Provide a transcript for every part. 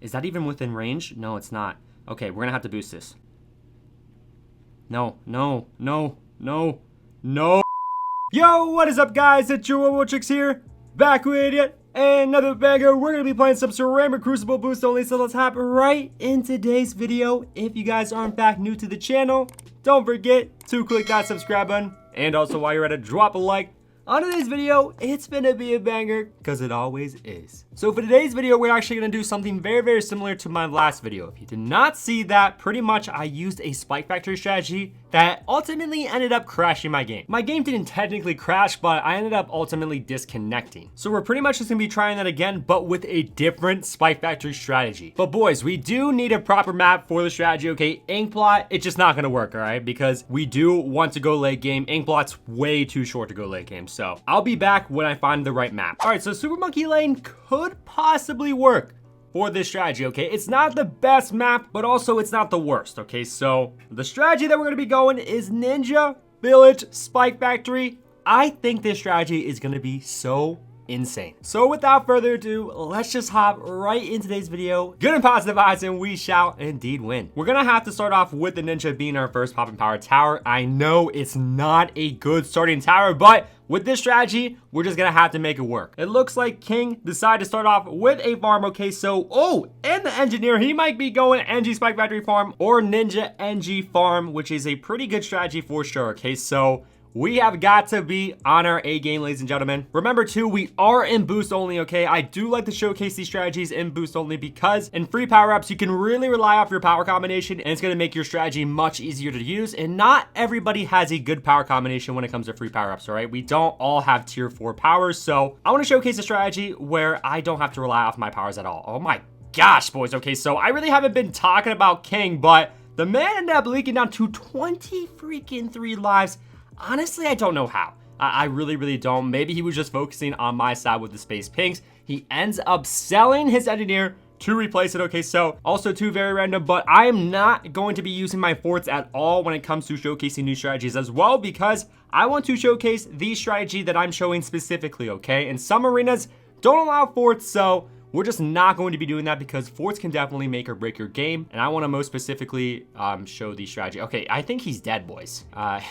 Is that even within range? No, it's not. Okay, we're gonna have to boost this. No, no, no, no, no. Yo, what is up, guys? It's your Chicks here, back with yet another banger. We're gonna be playing some Ceramic Crucible boost only, so let's hop right in today's video. If you guys are in fact new to the channel, don't forget to click that subscribe button, and also while you're at it, drop a like. On today's video, it's gonna be a banger, because it always is. So for today's video, we're actually gonna do something very, very similar to my last video. If you did not see that, pretty much I used a Spike Factory strategy that ultimately ended up crashing my game. My game didn't technically crash, but I ended up ultimately disconnecting. So we're pretty much just gonna be trying that again, but with a different Spike Factory strategy. But boys, we do need a proper map for the strategy, okay? Inkblot, it's just not gonna work, all right? Because we do want to go late game. Inkblot's way too short to go late game. So I'll be back when I find the right map. All right, so Super Monkey Lane could possibly work for this strategy, okay? It's not the best map, but also it's not the worst, okay? So the strategy that we're gonna be going is Ninja, Village, Spike Factory. I think this strategy is gonna be so insane. So without further ado, let's just hop right in today's video. Good and positive vibes, and we shall indeed win. We're gonna have to start off with the Ninja being our first popping power tower. I know it's not a good starting tower, but with this strategy, we're just gonna have to make it work. It looks like King decided to start off with a farm, okay? So, and the engineer, he might be going NG Spike Factory farm or Ninja NG farm, which is a pretty good strategy for sure, okay? So we have got to be on our A game, ladies and gentlemen. Remember too, we are in boost only, okay? I do like to showcase these strategies in boost only because in free power-ups, you can really rely off your power combination, and it's gonna make your strategy much easier to use. And not everybody has a good power combination when it comes to free power-ups, all right? We don't all have tier 4 powers, so I wanna showcase a strategy where I don't have to rely off my powers at all. Oh my gosh, boys. Okay, so I really haven't been talking about King, but the man ended up leaking down to 23 lives. Honestly, I don't know how. I really, really don't. Maybe he was just focusing on my side with the Space Pinks. He ends up selling his engineer to replace it. Okay, so also two very random, but I am not going to be using my forts at all when it comes to showcasing new strategies as well, because I want to showcase the strategy that I'm showing specifically, okay? And some arenas don't allow forts, so we're just not going to be doing that because forts can definitely make or break your game. And I want to most specifically show the strategy. Okay, I think he's dead, boys.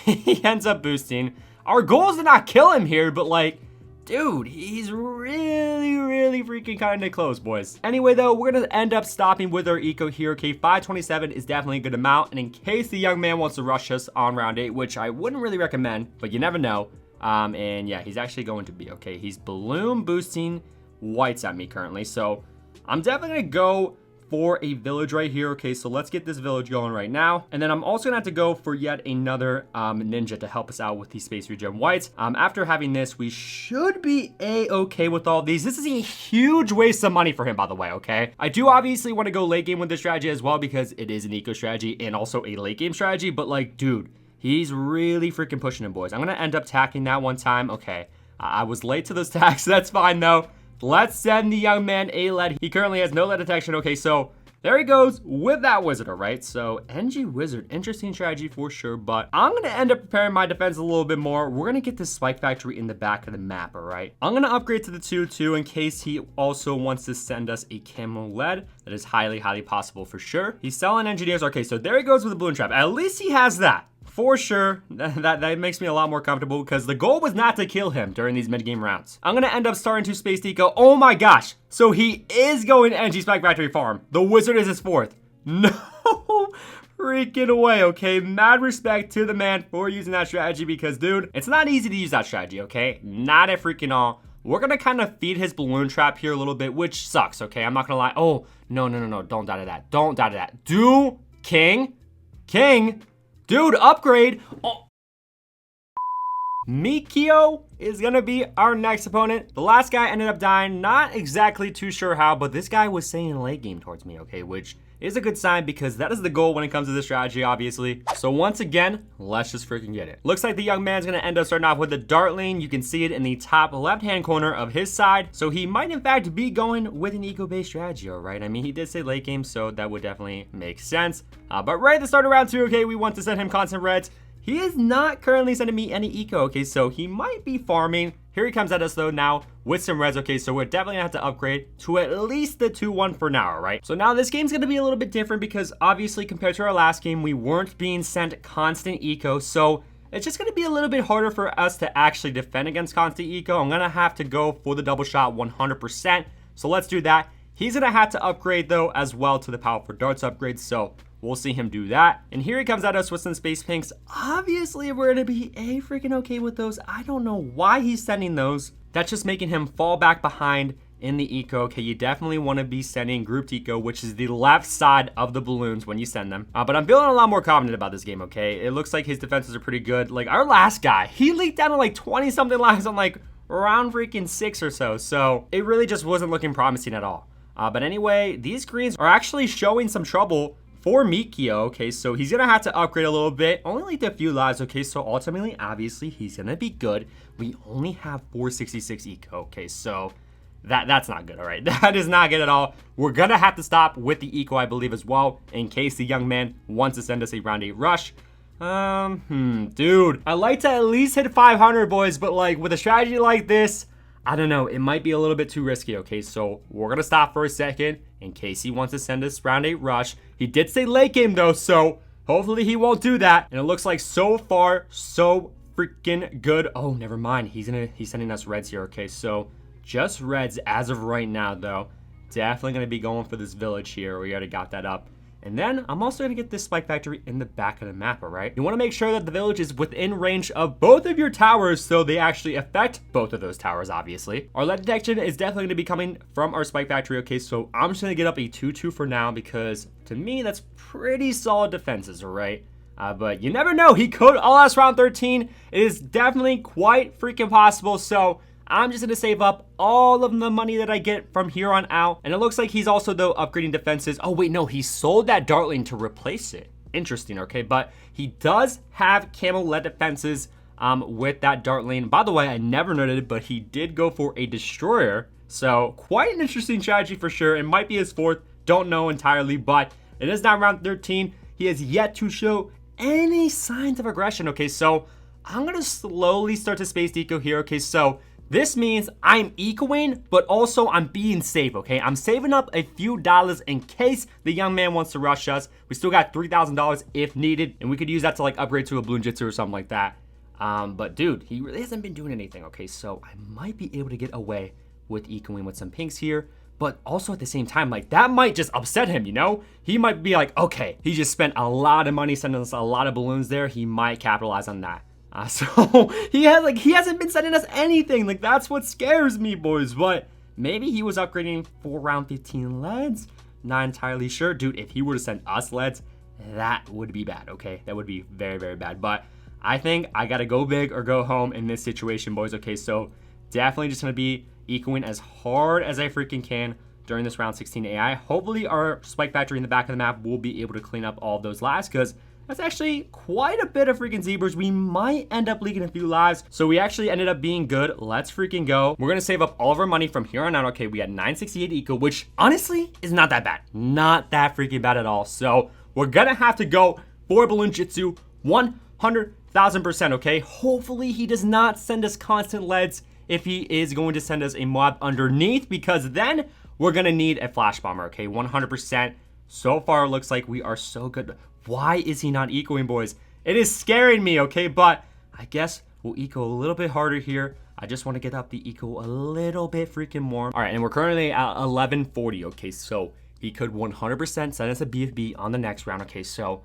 He ends up boosting. Our goal is to not kill him here, but like, dude, he's really, really freaking kind of close, boys. Anyway, though, we're going to end up stopping with our eco here. Okay, 527 is definitely a good amount. And in case the young man wants to rush us on round 8, which I wouldn't really recommend, but you never know. And yeah, he's actually going to be, okay, he's balloon boosting whites at me currently, so I'm definitely gonna go for a village right here. Okay, so let's get this village going right now, and then I'm also gonna have to go for yet another ninja to help us out with these space regen whites. After having this, we should be a-okay with all these. This is a huge waste of money for him, by the way, okay? I do obviously want to go late game with this strategy as well because it is an eco strategy and also a late game strategy, but like, dude, he's really freaking pushing him, boys. I'm gonna end up tacking that one time. Okay, I was late to those tacks. That's fine though. Let's send the young man a lead. He currently has no lead detection. Okay, so there he goes with that wizard, all right? So NG wizard, interesting strategy for sure, but I'm gonna end up preparing my defense a little bit more. We're gonna get this Spike Factory in the back of the map, all right? I'm gonna upgrade to the 2-2 in case he also wants to send us a camo lead. That is highly, highly possible for sure. He's selling engineers. Okay, so there he goes with the balloon trap. At least he has that. For sure, that makes me a lot more comfortable because the goal was not to kill him during these mid-game rounds. I'm gonna end up starting to space deco. Oh my gosh. So he is going to NG Spike Factory farm. The wizard is his fourth. No freaking way, okay? Mad respect to the man for using that strategy because, dude, it's not easy to use that strategy, okay? Not at freaking all. We're gonna kind of feed his balloon trap here a little bit, which sucks, okay? I'm not gonna lie. Oh, no. Don't die to that. Don't die to that. Do King. Dude, upgrade. Oh. Mikio is gonna be our next opponent. The last guy ended up dying. Not exactly too sure how, but this guy was saying late game towards me, okay, which is a good sign because that is the goal when it comes to this strategy, obviously. So once again, let's just freaking get it. Looks like the young man's gonna end up starting off with the dart lane. You can see it in the top left-hand corner of his side. So he might in fact be going with an eco-based strategy, all right? I mean, he did say late game, so that would definitely make sense. But right at the start of round 2, okay, we want to send him constant reds. He is not currently sending me any eco, okay, so he might be farming Here he comes at us though now with some reds. Okay, so we're definitely gonna have to upgrade to at least the 2-1 for now, right? So now this game's gonna be a little bit different because obviously compared to our last game, we weren't being sent constant eco. So it's just gonna be a little bit harder for us to actually defend against constant eco. I'm gonna have to go for the double shot 100%. So let's do that. He's gonna have to upgrade though as well to the powerful darts upgrade. So we'll see him do that. And here he comes at us with some space pinks. Obviously, we're gonna be freaking okay with those. I don't know why he's sending those. That's just making him fall back behind in the eco. Okay, you definitely want to be sending grouped eco, which is the left side of the balloons when you send them. But I'm feeling a lot more confident about this game, okay? It looks like his defenses are pretty good. Like our last guy, he leaked down to like 20-something lives on like around freaking 6 or so. So it really just wasn't looking promising at all. But anyway, these greens are actually showing some trouble for Mikio. Okay, so he's gonna have to upgrade a little bit, only like a few lives. Okay, so ultimately, obviously, he's gonna be good. We only have 466 eco. Okay, so that's not good. All right, that is not good at all. We're gonna have to stop with the eco, I believe, as well, in case the young man wants to send us a round 8 rush. Dude, I like to at least hit 500, boys, but like with a strategy like this, I don't know, it might be a little bit too risky. Okay, so we're gonna stop for a second in case he wants to send us round 8 rush. He did say late game though, so hopefully he won't do that. And it looks like so far so freaking good. Oh, never mind. He's sending us reds here. Okay, so just reds as of right now though. Definitely gonna be going for this village here. We already got that up. And then I'm also gonna get this spike factory in the back of the map, all right? You wanna make sure that the village is within range of both of your towers so they actually affect both of those towers, obviously. Our lead detection is definitely gonna be coming from our spike factory, okay? So I'm just gonna get up a 2-2 for now because to me, that's pretty solid defenses, all right? But you never know, he could all us round 13. It is definitely quite freaking possible, so I'm just gonna save up all of the money that I get from here on out. And it looks like he's also though upgrading defenses. Oh wait, no, he sold that Dartling to replace it. Interesting, okay, but he does have camel lead defenses with that Dartling. By the way, I never noted, but he did go for a destroyer. So quite an interesting strategy for sure. It might be his 4th, don't know entirely, but it is now round 13. He has yet to show any signs of aggression. Okay, so I'm gonna slowly start to space eco here. Okay, so this means I'm ecoing, but also I'm being safe, okay? I'm saving up a few dollars in case the young man wants to rush us. We still got $3,000 if needed, and we could use that to like upgrade to a Bloon Jitsu or something like that. But dude, he really hasn't been doing anything, okay? So I might be able to get away with ecoing with some pinks here, but also at the same time, like that might just upset him, you know? He might be like, okay, he just spent a lot of money sending us a lot of balloons there. He might capitalize on that. So he hasn't been sending us anything. Like that's what scares me, boys. But maybe he was upgrading for round 15 leads. Not entirely sure, dude. If he were to send us leads, that would be bad. Okay, that would be very, very bad. But I think I gotta go big or go home in this situation, boys. Okay, so definitely just gonna be ecoing as hard as I freaking can during this round 16 AI. Hopefully our spike factory in the back of the map will be able to clean up all of those lives because that's actually quite a bit of freaking zebras. We might end up leaking a few lives. So we actually ended up being good. Let's freaking go. We're going to save up all of our money from here on out. Okay, we had 968 eco, which honestly is not that bad. Not that freaking bad at all. So we're going to have to go for Bloon Jitsu 100,000%, okay? Hopefully he does not send us constant leads if he is going to send us a mob underneath, because then we're going to need a flash bomber, okay? 100%. So far, it looks like we are so good. Why is he not ecoing, boys? It is scaring me, okay? But I guess we'll eco a little bit harder here. I just want to get up the eco a little bit freaking more. All right, and we're currently at 1140, okay? So he could 100% send us a BFB on the next round, okay? So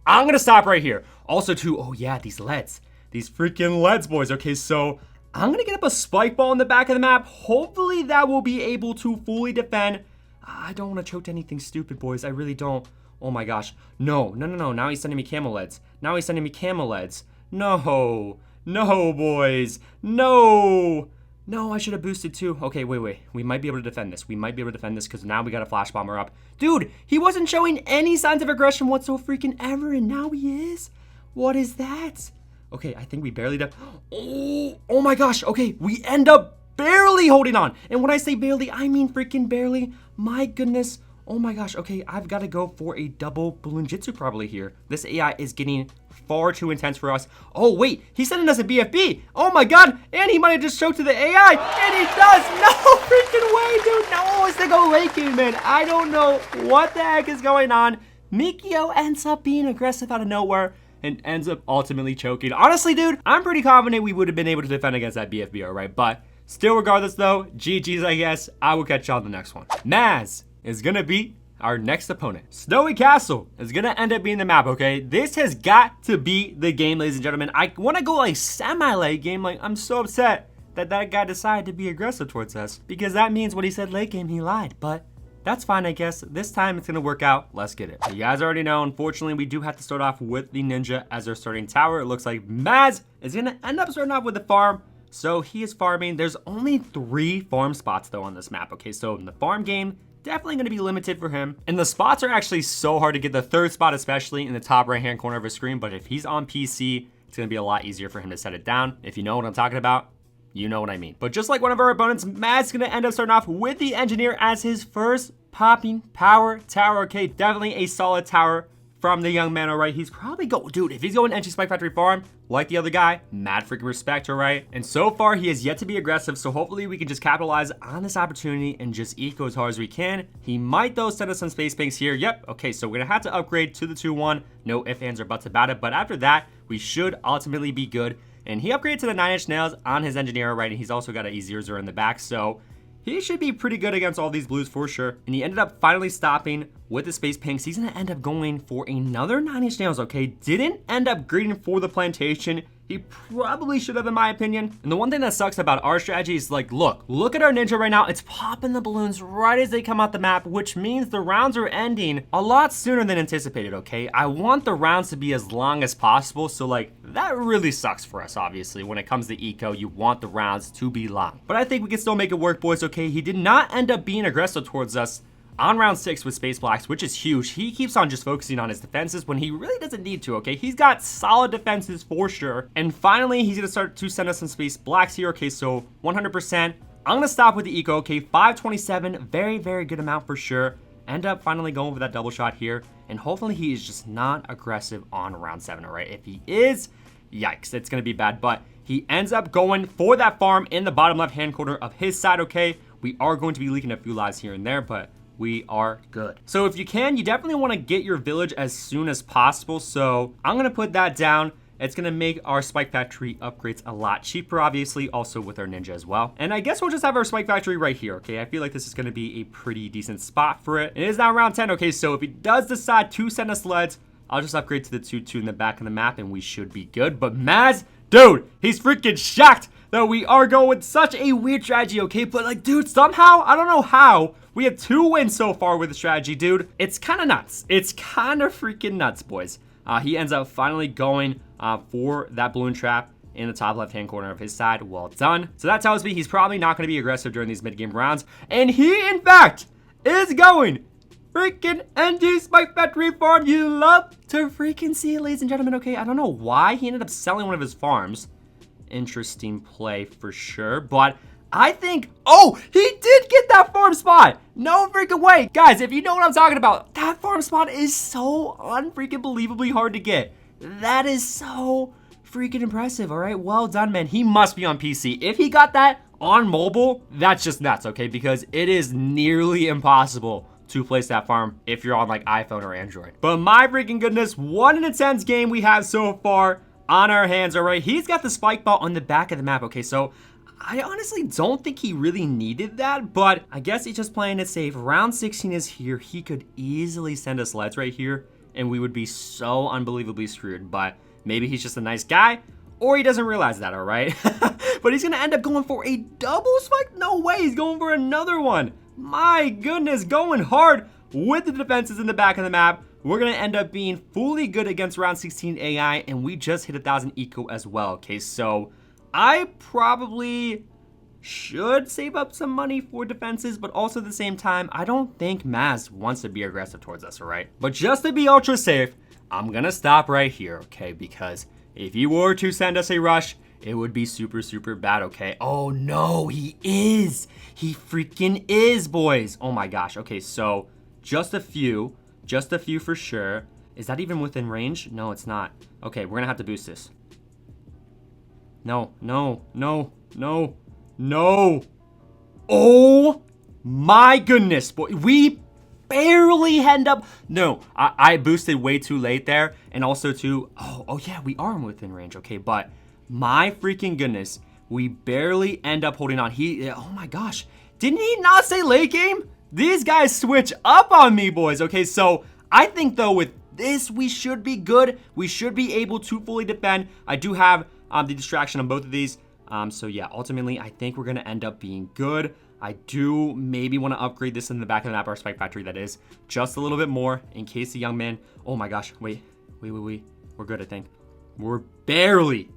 I'm going to stop right here. Also, too, oh yeah, these leads. These freaking leads, boys, okay? So I'm going to get up a spike ball in the back of the map. Hopefully that will be able to fully defend. I don't want to choke to anything stupid, boys. I really don't. Oh my gosh. No. Now he's sending me camel leads. No. No, boys. No, I should have boosted too. Okay, wait. We might be able to defend this. Because now we got a flash bomber up. Dude, he wasn't showing any signs of aggression whatsoever freaking ever, and now he is? What is that? Okay, I think we barely did. Oh my gosh. Okay, we end up barely holding on. And when I say barely, I mean freaking barely. My goodness. Oh my gosh. Okay, I've got to go for a double Bloon Jitsu probably here. This AI is getting far too intense for us. Oh, wait, he's sending us a BFB. Oh my God, and he might have just choked to the AI, and he does. No freaking way, dude. No, it's the go late game, man. I don't know what the heck is going on. Mikio ends up being aggressive out of nowhere and ends up ultimately choking. Honestly, dude, I'm pretty confident we would have been able to defend against that BFB, all right? But still, regardless, though, GG's, I guess. I will catch y'all on the next one. Maz is gonna beat our next opponent. Snowy Castle is gonna end up being the map, okay? This has got to be the game, ladies and gentlemen. I want to go like semi-late game. Like, I'm so upset that that guy decided to be aggressive towards us, because that means when he said late game, he lied. But that's fine, I guess. This time it's gonna work out. Let's get it. You guys already know, unfortunately, we do have to start off with the Ninja as our starting tower. It looks like Maz is gonna end up starting off with the farm. So he is farming. There's only 3 farm spots though on this map, okay? So in the farm game, definitely gonna be limited for him. And the spots are actually so hard to get. The 3rd spot, especially in the top right-hand corner of his screen. But if he's on PC, it's gonna be a lot easier for him to set it down. If you know what I'm talking about, you know what I mean. But just like one of our opponents, Matt's gonna end up starting off with the Engineer as his first popping power tower. Okay, definitely a solid tower from the young man, all right? He's probably dude, if he's going NG Spike Factory farm, like the other guy, mad freaking respect, all right? And so far, he has yet to be aggressive, so hopefully we can just capitalize on this opportunity and just eco as hard as we can. He might, though, send us some space banks here. Yep, okay, so we're gonna have to upgrade to the 2-1. No ifs, ands, or buts about it, but after that, we should ultimately be good. And he upgraded to the 9-inch nails on his Engineer, right? And he's also got a E0 in the back, so he should be pretty good against all these blues for sure. And he ended up finally stopping with the space pinks. He's gonna end up going for another 9-inch nails, okay? Didn't end up grading for the plantation. He probably should have, in my opinion. And the one thing that sucks about our strategy is, like, look at our Ninja right now. It's popping the balloons right as they come out the map, which means the rounds are ending a lot sooner than anticipated, okay? I want the rounds to be as long as possible, so, like, that really sucks for us, obviously. When it comes to eco, you want the rounds to be long. But I think we can still make it work, boys, okay? He did not end up being aggressive towards us on round 6 with space blocks, which is huge. He keeps on just focusing on his defenses when he really doesn't need to, okay? He's got solid defenses for sure. And finally, he's gonna start to send us some space blocks here, okay? So 100%. I'm gonna stop with the eco, okay? 527, very, very good amount for sure. End up finally going for that double shot here. And hopefully he is just not aggressive on round 7, all right? If he is, yikes, it's gonna be bad. But he ends up going for that farm in the bottom left-hand corner of his side, okay? We are going to be leaking a few lives here and there, but we are good. So if you can, you definitely want to get your village as soon as possible. So I'm going to put that down. It's going to make our Spike Factory upgrades a lot cheaper, obviously, also with our Ninja as well. And I guess we'll just have our Spike Factory right here, okay? I feel like this is going to be a pretty decent spot for it. It is now round 10, okay? So if he does decide to send us leads, I'll just upgrade to the 2-2 in the back of the map and we should be good. But Maz, dude, he's freaking shocked that we are going with such a weird strategy, okay? But, like, dude, somehow, I don't know how, we have 2 wins so far with the strategy, dude. It's kind of nuts. It's kind of freaking nuts, boys. He ends up finally going for that balloon trap in the top left-hand corner of his side. Well done. So that tells me he's probably not going to be aggressive during these mid-game rounds. And he, in fact, is going freaking NG Spike Factory farm. You love to freaking see it, ladies and gentlemen, okay? I don't know why he ended up selling one of his farms. Interesting play for sure, but I think, oh, he did get that farm spot. No freaking way. Guys, if you know what I'm talking about, that farm spot is so unfreaking believably hard to get. That is so freaking impressive, all right? Well done, man. He must be on PC. If he got that on mobile, that's just nuts, okay? Because it is nearly impossible to place that farm if you're on like iPhone or Android. But my freaking goodness, what an intense game we have so far on our hands, all right? He's got the spike ball on the back of the map, okay? So I honestly don't think he really needed that, but I guess he's just playing it safe. Round 16 is here. He could easily send us leads right here, and we would be so unbelievably screwed, but maybe he's just a nice guy, or he doesn't realize that, all right? But he's gonna end up going for a double spike? No way, he's going for another one. My goodness, going hard with the defenses in the back of the map. We're gonna end up being fully good against round 16 AI, and we just hit 1,000 eco as well, okay? So I probably should save up some money for defenses, but also at the same time, I don't think Maz wants to be aggressive towards us, all right? But just to be ultra safe, I'm gonna stop right here, okay? Because if you were to send us a rush, it would be super, super bad, okay? Oh no, he is. He freaking is, boys. Oh my gosh. Okay, so just a few for sure. Is that even within range? No, it's not. Okay, we're gonna have to boost this. No, no, no, no, no. Oh my goodness, boy. We barely end up. No, I boosted way too late there. And also too, oh yeah, we are within range. Okay, but my freaking goodness, we barely end up holding on. Oh my gosh. Didn't he not say late game? These guys switch up on me, boys. Okay, so I think though with this, we should be good. We should be able to fully defend. I do have the distraction on both of these. So yeah, ultimately, I think we're going to end up being good. I do maybe want to upgrade this in the back of the map, our spike factory, that is. Just a little bit more in case the young man... Oh my gosh, wait. We're good, I think. We're barely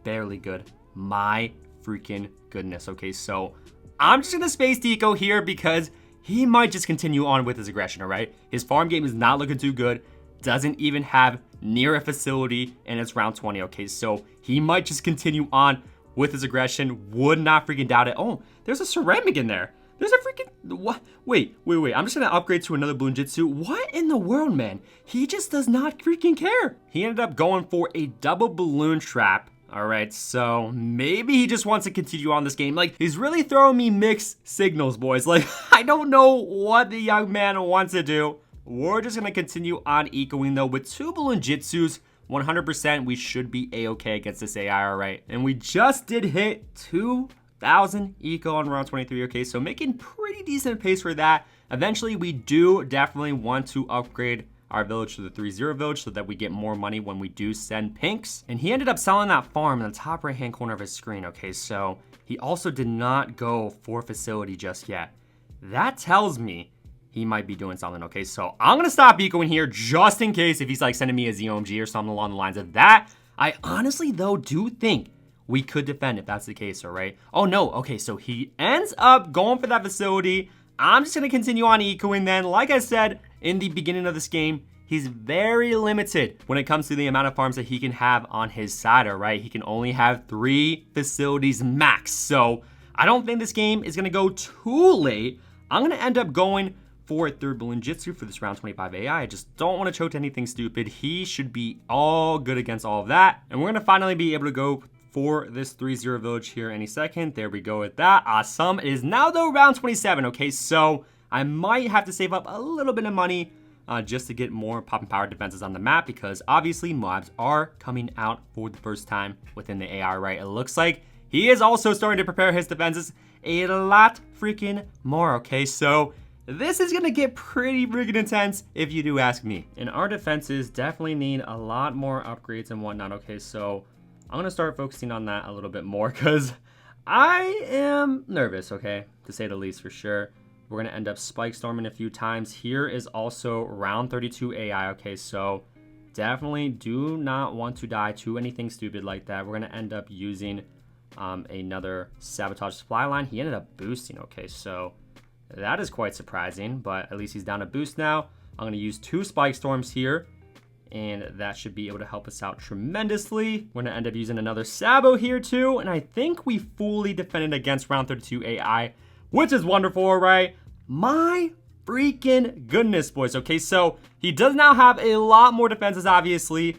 good. My freaking goodness. Okay, so I'm just going to space Deco here because he might just continue on with his aggression, all right? His farm game is not looking too good. Doesn't even have near a facility, and it's round 20, okay? So he might just continue on with his aggression. Would not freaking doubt it. Oh, there's a ceramic in there. There's a freaking... What? Wait. I'm just going to upgrade to another Bloons Jitsu. What in the world, man? He just does not freaking care. He ended up going for a double balloon trap. All right, so maybe he just wants to continue on this game. Like, he's really throwing me mixed signals, boys. Like, I don't know what the young man wants to do. We're just going to continue on ecoing, though. With two Bloons Jitsus, 100% we should be A-okay against this AI, all right? And we just did hit 2,000 eco on round 23, okay? So making pretty decent pace for that. Eventually, we do definitely want to upgrade our village to the 3-0 village so that we get more money when we do send pinks. And he ended up selling that farm in the top right-hand corner of his screen, okay? So he also did not go for facility just yet. That tells me he might be doing something, okay? So I'm gonna stop ecoing here just in case if he's like sending me a ZOMG or something along the lines of that. I honestly, though, do think we could defend if that's the case, all right? Oh, no. Okay, so he ends up going for that facility. I'm just gonna continue on ecoing then. Like I said in the beginning of this game, he's very limited when it comes to the amount of farms that he can have on his side, all right? He can only have 3 facilities max. So I don't think this game is gonna go too late. I'm gonna end up going for a third Bloons Jitsu for this round 25 AI. I just don't want to choke to anything stupid. He should be all good against all of that. And we're going to finally be able to go for this 3-0 village here any second. There we go with that. Awesome. It is now, though, round 27. Okay, so I might have to save up a little bit of money just to get more pop and power defenses on the map because obviously mobs are coming out for the first time within the AI, right? It looks like he is also starting to prepare his defenses a lot freaking more, okay? So this is going to get pretty freaking intense if you do ask me. And our defenses definitely need a lot more upgrades and whatnot. Okay, so I'm going to start focusing on that a little bit more because I am nervous, okay, to say the least for sure. We're going to end up spike storming a few times. Here is also round 32 AI, okay, so definitely do not want to die to anything stupid like that. We're going to end up using another sabotage supply line. He ended up boosting, okay, so that is quite surprising, but at least he's down a boost now. I'm going to use 2 spike storms here, and that should be able to help us out tremendously. We're going to end up using another Sabo here too, and I think we fully defended against round 32 AI, which is wonderful, all right? My freaking goodness, boys. Okay, so he does now have a lot more defenses, obviously.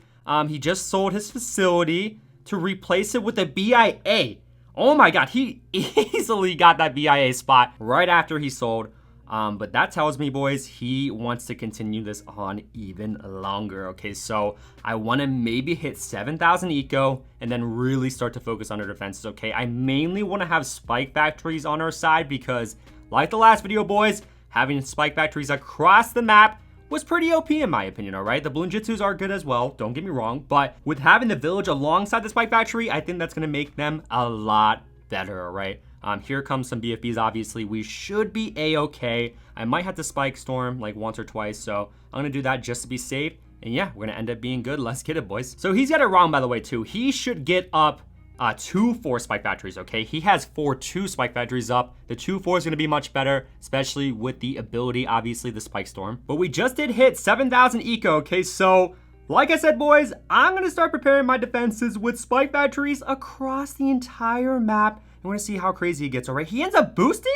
He just sold his facility to replace it with a BIA. Oh my god, he easily got that BIA spot right after he sold. But that tells me, boys, he wants to continue this on even longer. Okay, so I want to maybe hit 7,000 eco and then really start to focus on our defenses. Okay, I mainly want to have spike factories on our side because, like the last video, boys, having spike factories across the map was pretty OP in my opinion, all right? The Bloons Jitsus are good as well, don't get me wrong, but with having the village alongside the spike factory, I think that's going to make them a lot better, all right? Here comes some BFBs, obviously. We should be A-okay. I might have to spike storm like once or twice, so I'm going to do that just to be safe. And yeah, we're going to end up being good. Let's get it, boys. So he's got it wrong, by the way, too. He should get up 2-4 spike factories, okay? He has 4-2 spike factories up. The 2-4 is going to be much better, especially with the ability, obviously, the spike storm. But we just did hit 7,000 eco, okay? So like I said, boys, I'm going to start preparing my defenses with spike factories across the entire map. And we're going to see how crazy it gets, all right? He ends up boosting?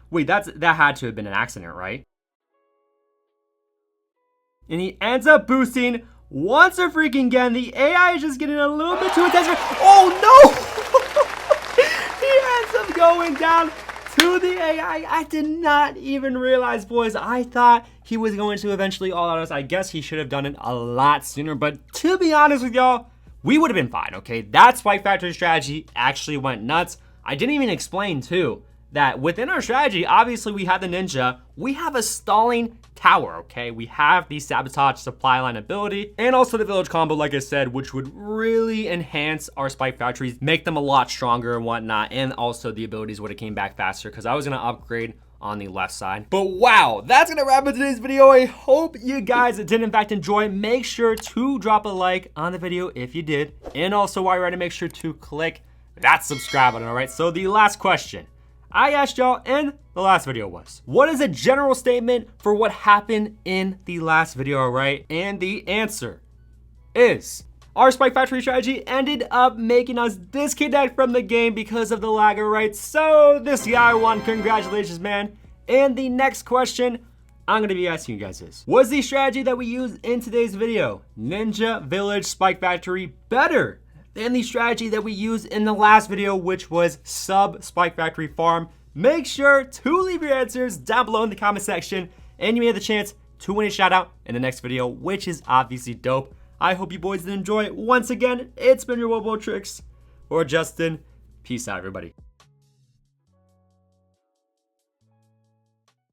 Wait, that had to have been an accident, right? And he ends up boosting once freaking again. The AI is just getting a little bit too intense. Oh no! He ends up going down to the AI. I did not even realize, boys. I thought he was going to eventually all out us. I guess he should have done it a lot sooner, but to be honest with y'all, we would have been fine, okay? That Spike Factory strategy actually went nuts. I didn't even explain, too, that within our strategy, obviously we have the ninja, we have a stalling tower, okay? We have the sabotage supply line ability, and also the village combo, like I said, which would really enhance our Spike Factories, make them a lot stronger and whatnot, and also the abilities would have came back faster, because I was gonna upgrade on the left side. But wow, that's gonna wrap up today's video. I hope you guys did in fact enjoy. Make sure to drop a like on the video if you did, and also while you're at it, make sure to click that subscribe button. All right, so the last question I asked y'all in the last video was, what is a general statement for what happened in the last video? All right, and the answer is our Spike Factory strategy ended up making us disconnect from the game because of the lag, right? So this guy won, congratulations, man. And the next question I'm gonna be asking you guys is, was the strategy that we used in today's video, Ninja Village Spike Factory, better than the strategy that we used in the last video, which was Sub Spike Factory Farm? Make sure to leave your answers down below in the comment section, and you may have the chance to win a shout out in the next video, which is obviously dope. I hope you boys did enjoy. Once again, it's been your Tricks or Justin. Peace out, everybody.